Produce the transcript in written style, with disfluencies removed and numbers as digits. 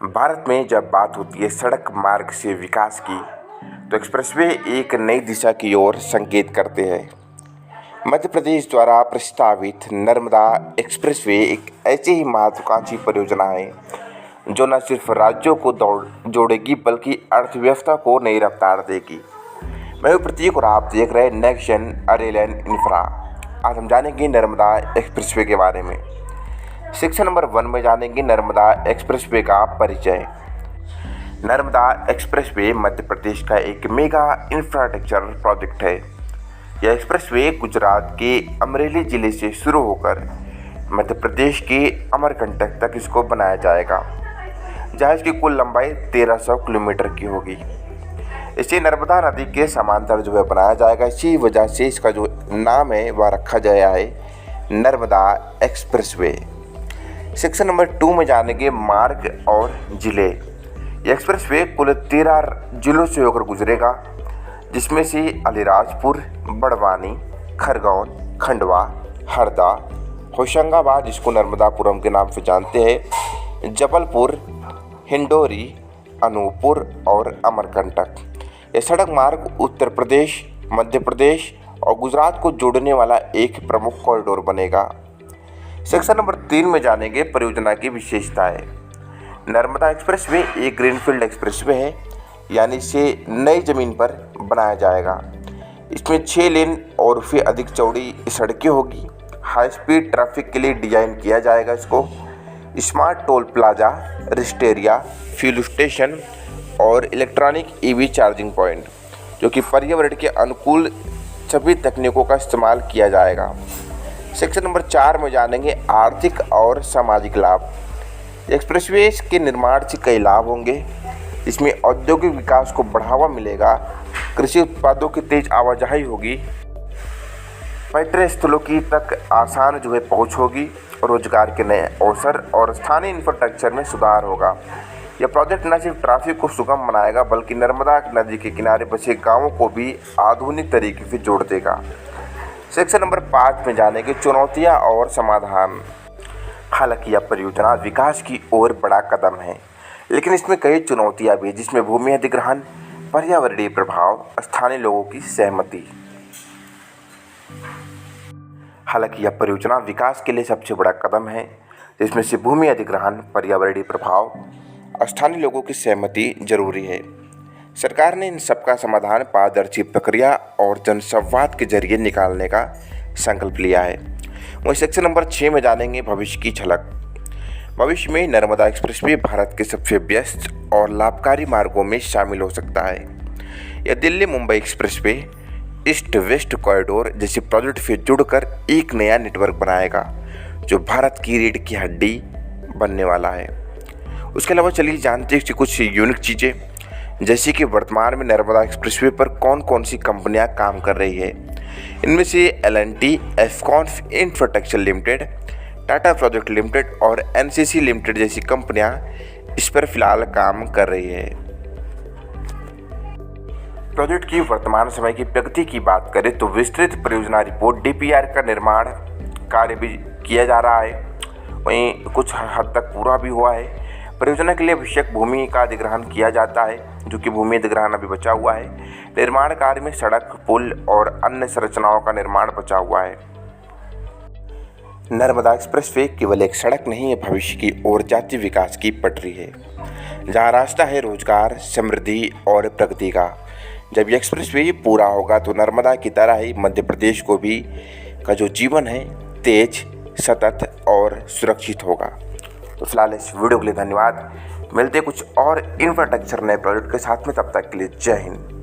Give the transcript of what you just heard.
भारत में जब बात होती है सड़क मार्ग से विकास की, तो एक्सप्रेसवे एक नई दिशा की ओर संकेत करते हैं। मध्य प्रदेश द्वारा प्रस्तावित नर्मदा एक्सप्रेसवे एक ऐसी ही महत्वाकांक्षी परियोजना है जो न सिर्फ राज्यों को जोड़ेगी बल्कि अर्थव्यवस्था को नई रफ्तार देगी। मैं हूं प्रतीक और आप देख रहे हैं next gen rail and infra. आज हम जानेंगे नर्मदा एक्सप्रेसवे के बारे में। सेक्शन नंबर 1 में जानेंगे नर्मदा एक्सप्रेसवे का परिचय। नर्मदा एक्सप्रेसवे मध्य प्रदेश का एक मेगा इंफ्रास्ट्रक्चर प्रोजेक्ट है। यह एक्सप्रेसवे गुजरात के अमरेली जिले से शुरू होकर मध्य प्रदेश के अमरकंटक तक इसको बनाया जाएगा, जहाँ इसकी कुल लंबाई 1300 किलोमीटर की होगी। इसे नर्मदा नदी के समांतर बनाया जाएगा। इसी वजह से इसका जो नाम है वह रखा गया है नर्मदा एक्सप्रेसवे। सेक्शन नंबर 2 में जानेंगे मार्ग और जिले। यह एक्सप्रेसवे कुल 13 जिलों से होकर गुजरेगा, जिसमें से अलीराजपुर, बड़वानी, खरगोन, खंडवा, हरदा, होशंगाबाद जिसको नर्मदापुरम के नाम से जानते हैं, जबलपुर, हिंडौरी, अनूपपुर और अमरकंटक। यह सड़क मार्ग उत्तर प्रदेश, मध्य प्रदेश और गुजरात को जोड़ने वाला एक प्रमुख कॉरिडोर बनेगा। सेक्शन नंबर 3 में जानेंगे परियोजना की विशेषताएं। नर्मदा एक्सप्रेसवे एक ग्रीनफील्ड एक्सप्रेसवे है, यानी इसे नई ज़मीन पर बनाया जाएगा। इसमें 6 लेन और उससे अधिक चौड़ी सड़कें होगी। हाई स्पीड ट्रैफिक के लिए डिज़ाइन किया जाएगा इसको। Smart toll plaza, rest area, fuel station और इलेक्ट्रॉनिक ईवी चार्जिंग पॉइंट, जो कि पर्यावरण के अनुकूल सभी तकनीकों का इस्तेमाल किया जाएगा। सेक्शन नंबर 4 में जानेंगे आर्थिक और सामाजिक लाभ। एक्सप्रेसवे के निर्माण से कई लाभ होंगे। इसमें औद्योगिक विकास को बढ़ावा मिलेगा, कृषि उत्पादों की तेज आवाजाही होगी, पर्यटन स्थलों की तक आसान पहुंच होगी, रोजगार के नए अवसर और स्थानीय इंफ्रास्ट्रक्चर में सुधार होगा। यह प्रोजेक्ट न सिर्फ ट्रैफिक को सुगम बनाएगा बल्कि नर्मदा नदी के किनारे बसे गाँवों को भी आधुनिक तरीके से जोड़ देगा। सेक्शन नंबर 5 में जानेंगे चुनौतियां और समाधान। हालांकि यह परियोजना विकास की ओर बड़ा कदम है, लेकिन इसमें कई चुनौतियां भी, जिसमें भूमि अधिग्रहण, पर्यावरणीय प्रभाव, स्थानीय लोगों की सहमति। हालांकि यह परियोजना विकास के लिए सबसे बड़ा कदम है, जिसमें से भूमि अधिग्रहण, पर्यावरणीय प्रभाव, स्थानीय लोगों की सहमति जरूरी है। सरकार ने इन सबका समाधान पारदर्शी प्रक्रिया और जनसंवाद के जरिए निकालने का संकल्प लिया है। वहीं सेक्शन नंबर 6 में जानेंगे भविष्य की झलक। भविष्य में नर्मदा एक्सप्रेसवे भारत के सबसे व्यस्त और लाभकारी मार्गों में शामिल हो सकता है। यह Delhi Mumbai expressway, east west corridor जैसे प्रोजेक्ट से जुड़कर एक नया नेटवर्क बनाएगा, जो भारत की रीढ़ की हड्डी बनने वाला है। उसके अलावा चलिए जानते हैं कुछ यूनिक चीज़ें, जैसे कि वर्तमान में नर्मदा एक्सप्रेसवे पर कौन कौन सी कंपनियां काम कर रही है। इनमें से L&T, Afcons infrastructure limited, Tata project limited और NCC लिमिटेड जैसी कंपनियां इस पर फिलहाल काम कर रही है। प्रोजेक्ट की वर्तमान समय की प्रगति की बात करें तो विस्तृत परियोजना रिपोर्ट DPR का निर्माण कार्य भी किया जा रहा है, वहीं कुछ हद तक पूरा भी हुआ है। परियोजना के लिए आवश्यक भूमि का अधिग्रहण किया जाता है, जो कि भूमि अधिग्रहण अभी बचा हुआ है। निर्माण कार्य में सड़क, पुल और अन्य संरचनाओं का निर्माण बचा हुआ है। नर्मदा एक्सप्रेसवे केवल एक सड़क नहीं है, भविष्य की ओर जाती विकास की पटरी है, जहां रास्ता है रोजगार, समृद्धि और प्रगति का। जब ये एक्सप्रेसवे पूरा होगा तो नर्मदा की तरह ही मध्य प्रदेश को भी का जो जीवन है तेज, सतत और सुरक्षित होगा। तो फिलहाल इस वीडियो के लिए धन्यवाद। मिलते कुछ और इंफ्रास्ट्रक्चर नए प्रोजेक्ट के साथ में, तब तक के लिए जय हिंद।